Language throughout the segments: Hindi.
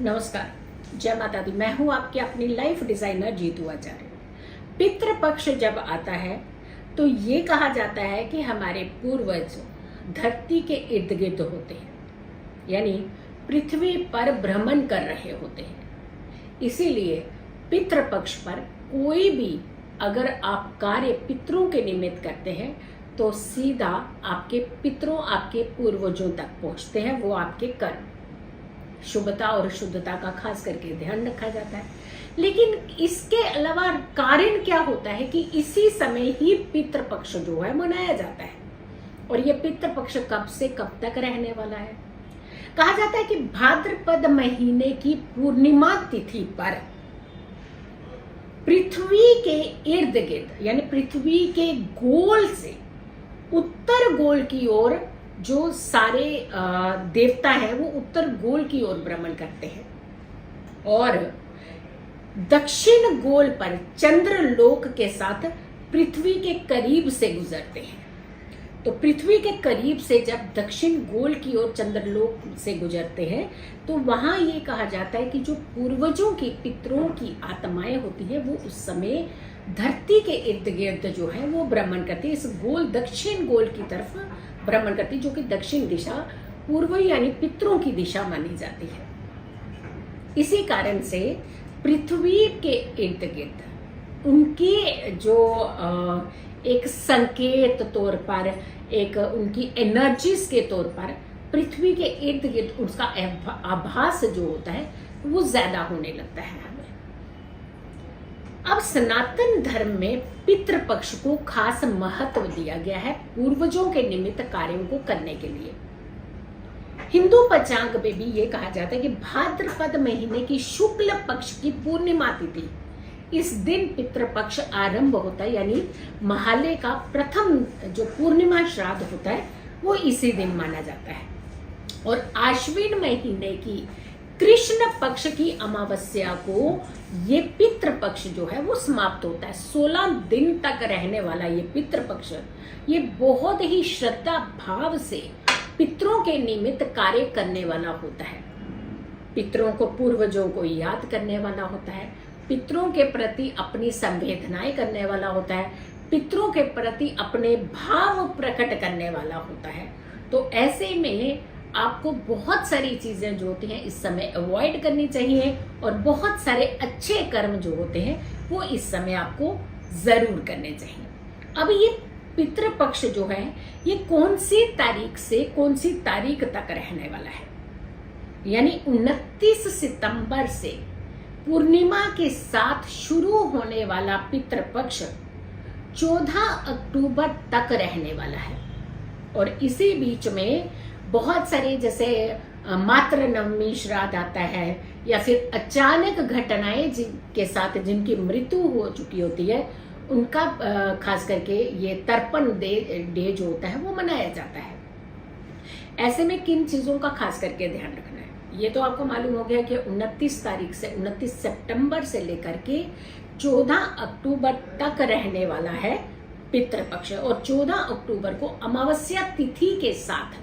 नमस्कार, जय माता दी। मैं हूं आपकी अपनी लाइफ डिजाइनर जीतू आचार्य। पितृपक्ष जब आता है तो ये कहा जाता है कि हमारे पूर्वज धरती के इर्द गिर्द होते हैं, यानी पृथ्वी पर भ्रमण कर रहे होते हैं। इसीलिए पितृपक्ष पर कोई भी अगर आप कार्य पितरों के निमित्त करते हैं तो सीधा आपके पितरों, आपके पूर्वजों तक पहुंचते हैं। वो आपके कर्म, शुभता और शुद्धता का खास करके ध्यान रखा जाता है। लेकिन इसके अलावा कारण क्या होता है कि इसी समय ही पितृपक्ष जो है मनाया जाता है। और ये पितृपक्ष कब से कब तक रहने वाला है? कहा जाता है कि भाद्रपद महीने की पूर्णिमा तिथि पर पृथ्वी के इर्द गिर्द, यानी पृथ्वी के गोल से उत्तर गोल की ओर जो सारे देवता हैं वो उत्तर गोल की ओर भ्रमण करते हैं और दक्षिण गोल पर चंद्रलोक के साथ पृथ्वी के करीब से गुजरते हैं। तो पृथ्वी के करीब से जब दक्षिण गोल की ओर चंद्रलोक से गुजरते हैं तो वहां ये कहा जाता है कि जो पूर्वजों की, पितरों की आत्माएं होती है वो उस समय धरती के इर्द गिर्द जो है वो भ्रमण करती है। इस गोल, दक्षिण गोल की तरफ भ्रमण करती, जो कि दक्षिण दिशा पूर्व यानी पितरों की दिशा मानी जाती है। इसी कारण से पृथ्वी के इर्द गिर्द उनके जो एक संकेत तौर पर, एक उनकी एनर्जीज के तौर पर पृथ्वी के इर्द गिर्द उसका आभास जो होता है वो ज्यादा होने लगता है हमें। अब सनातन धर्म में पितृपक्ष को खास महत्व दिया गया है पूर्वजों के निमित्त कार्यों को करने के लिए। हिंदू पंचांग में भी ये कहा जाता है कि भाद्रपद महीने की शुक्ल पक्ष की पूर्णिमा तिथि, इस दिन पितृपक्ष आरंभ होता है, यानी महालय का प्रथम जो पूर्णिमा श्राद्ध होता है वो इसी दिन माना जाता है। और आश्विन महीने की कृष्ण पक्ष की अमावस्या को ये पितृपक्ष जो है वो समाप्त होता है। 16 दिन तक रहने वाला ये पितृपक्ष, ये बहुत ही श्रद्धा भाव से पितरों के निमित्त कार्य करने वाला होता है। पितरों को, पूर्वजों को याद करने वाला होता है, पितरों के प्रति अपनी संवेदनाएं करने वाला होता है, पितरों के प्रति अपने भाव प्रकट करने वाला होता है। तो ऐसे में आपको बहुत सारी चीजें जो होती हैं इस समय अवॉइड करनी चाहिए और बहुत सारे अच्छे कर्म जो होते हैं वो इस समय आपको जरूर करने चाहिए। अब ये पितृपक्ष जो है ये कौन सी तारीख से कौन सी तारीख तक रहने वाला है? यानी 29 सितंबर से पूर्णिमा के साथ शुरू होने वाला पितृपक्ष 14 अक्टूबर तक रहने वाला है। और इसी बीच में बहुत सारे, जैसे मातृ नवमी श्राद्ध आता है या फिर अचानक घटनाएं के साथ जिनकी मृत्यु हो चुकी होती है उनका खास करके ये तर्पण डे जो होता है वो मनाया जाता है। ऐसे में किन चीजों का खास करके ध्यान रखना है ये तो आपको मालूम हो गया कि 29 तारीख से 29 सितंबर से लेकर के 14 अक्टूबर तक रहने वाला है पितृपक्ष। और 14 अक्टूबर को अमावस्या तिथि के साथ,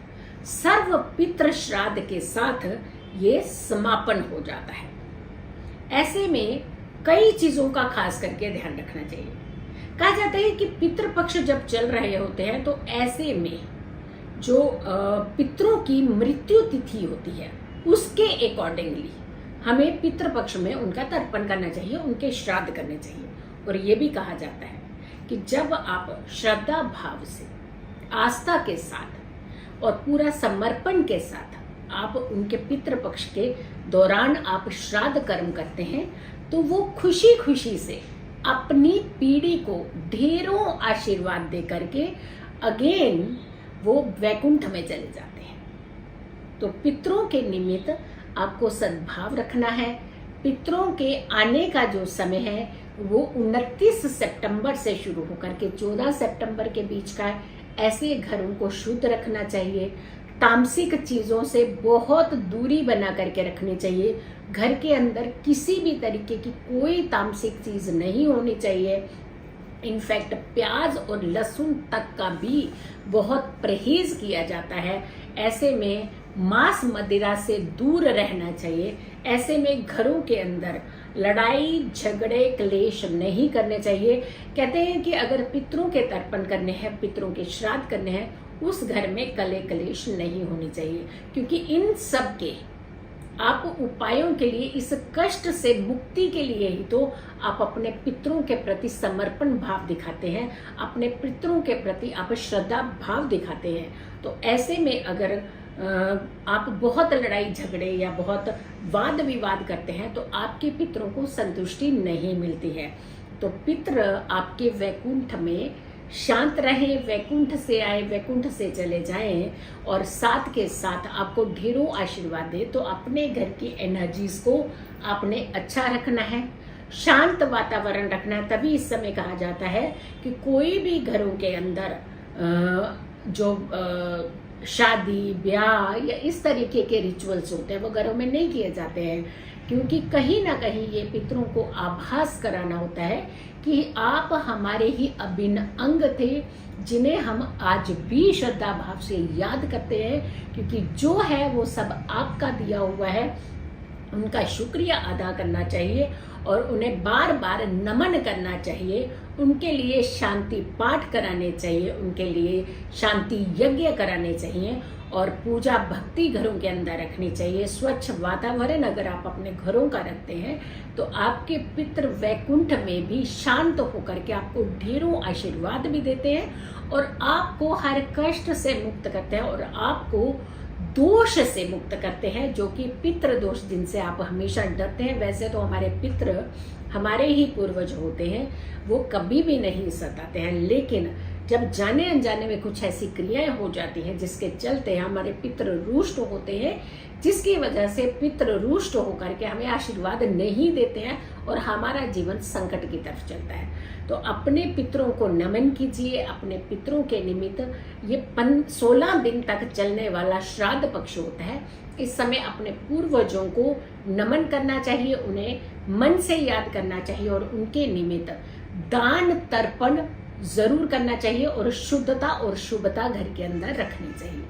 सर्व पितृ श्राद्ध के साथ ये समापन हो जाता है। ऐसे में कई चीजों का खास करके ध्यान रखना चाहिए। कहा जाता है कि पितृपक्ष जब चल रहे होते हैं तो ऐसे में जो पितरों की मृत्यु तिथि होती है उसके अकॉर्डिंगली हमें पितृपक्ष में उनका तर्पण करना चाहिए, उनके श्राद्ध करने चाहिए। और ये भी कहा जाता है कि जब आप श्रद्धा भाव से, आस्था के साथ और पूरा समर्पण के साथ आप उनके पितृपक्ष के दौरान आप श्राद्ध कर्म करते हैं तो वो खुशी खुशी से अपनी पीढ़ी को ढेरों आशीर्वाद दे करके अगेन वो वैकुंठ में चले जाते हैं। तो पितरों के निमित्त आपको सद्भाव रखना है। पितरों के आने का जो समय है वो 29 सितंबर से शुरू होकर के 14 सितंबर के बीच का है। ऐसे घरों को शुद्ध रखना चाहिए, तामसिक चीजों से बहुत दूरी बना करके रखनी चाहिए। घर के अंदर किसी भी तरीके की कोई तामसिक चीज नहीं होनी चाहिए। इनफैक्ट प्याज और लहसुन तक का भी बहुत परहेज किया जाता है। ऐसे में मांस मदिरा से दूर रहना चाहिए। ऐसे में घरों के अंदर लड़ाई झगड़े क्लेश नहीं करने चाहिए। कहते हैं कि अगर पितरों के तर्पण करने हैं, पितरों के श्राद्ध करने हैं, उस घर में कले क्लेश नहीं होनी चाहिए, क्योंकि इन सब के आप उपायों के लिए, इस कष्ट से मुक्ति के लिए ही तो आप अपने पितरों के प्रति समर्पण भाव दिखाते हैं, अपने पितरों के प्रति आप श्रद्धा भाव दिखाते हैं। तो ऐसे में अगर आप बहुत लड़ाई झगड़े या बहुत वाद विवाद करते हैं तो आपके पितरों को संतुष्टि नहीं मिलती है। तो पितर आपके वैकुंठ में शांत रहे, वैकुंठ से आए, वैकुंठ से चले जाएं और साथ के साथ आपको ढेरों आशीर्वाद दे। तो अपने घर की एनर्जीज को आपने अच्छा रखना है, शांत वातावरण रखना है। तभी इस समय कहा जाता है कि कोई भी घरों के अंदर जो शादी ब्याह या इस तरीके के रिचुअल्स होते हैं वो घरों में नहीं किए जाते हैं, क्योंकि कहीं ना कहीं ये पितरों को आभास कराना होता है कि आप हमारे ही अभिन्न अंग थे, जिन्हें हम आज भी श्रद्धा भाव से याद करते हैं, क्योंकि जो है वो सब आपका दिया हुआ है। उनका शुक्रिया अदा करना चाहिए और उन्हें बार बार नमन करना चाहिए। उनके लिए शांति पाठ कराने चाहिए, उनके लिए शांति यज्ञ कराने चाहिए और पूजा भक्ति घरों के अंदर रखनी चाहिए। स्वच्छ वातावरण अगर आप अपने घरों का रखते हैं तो आपके पितृ वैकुंठ में भी शांत होकर के आपको ढेरों आशीर्वाद भी देते हैं और आपको हर कष्ट से मुक्त करते हैं और आपको दोष से मुक्त करते हैं, जो कि पितृ दोष जिनसे आप हमेशा डरते हैं। वैसे तो हमारे पितृ हमारे ही पूर्वज होते हैं, वो कभी भी नहीं सताते हैं, लेकिन जब जाने अनजाने में कुछ ऐसी क्रियाएं हो जाती हैं जिसके चलते हमारे पितृ रुष्ट होते हैं, जिसकी वजह से पितृ रुष्ट होकर के हमें आशीर्वाद नहीं देते हैं और हमारा जीवन संकट की तरफ चलता है। तो अपने पितरों को नमन कीजिए। अपने पितरों के निमित्त ये 16 दिन तक चलने वाला श्राद्ध पक्ष होता है। इस समय अपने पूर्वजों को नमन करना चाहिए, उन्हें मन से याद करना चाहिए और उनके निमित्त दान तर्पण जरूर करना चाहिए और शुद्धता और शुभता घर के अंदर रखनी चाहिए।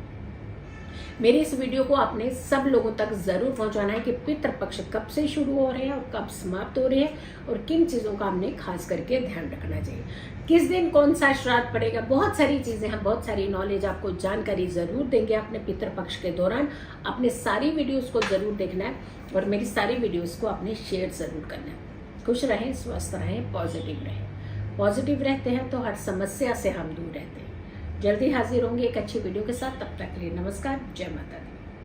मेरे इस वीडियो को आपने सब लोगों तक जरूर पहुंचाना है कि पितृपक्ष कब से शुरू हो रहे हैं और कब समाप्त हो रहे हैं और किन चीजों का हमने खास करके ध्यान रखना चाहिए, किस दिन कौन सा श्राद्ध पड़ेगा। बहुत सारी चीजें हैं, बहुत सारी नॉलेज आपको जानकारी जरूर देंगे अपने पितृपक्ष के दौरान। आपने सारी वीडियोस को जरूर देखना है और मेरी सारी वीडियोस को आपने शेयर जरूर करना है। खुश रहें, स्वस्थ रहें, पॉजिटिव रहें। पॉजिटिव रहते हैं तो हर समस्या से हम दूर रहते हैं। जल्दी हाजिर होंगे एक अच्छी वीडियो के साथ। तब तक के लिए नमस्कार, जय माता दी।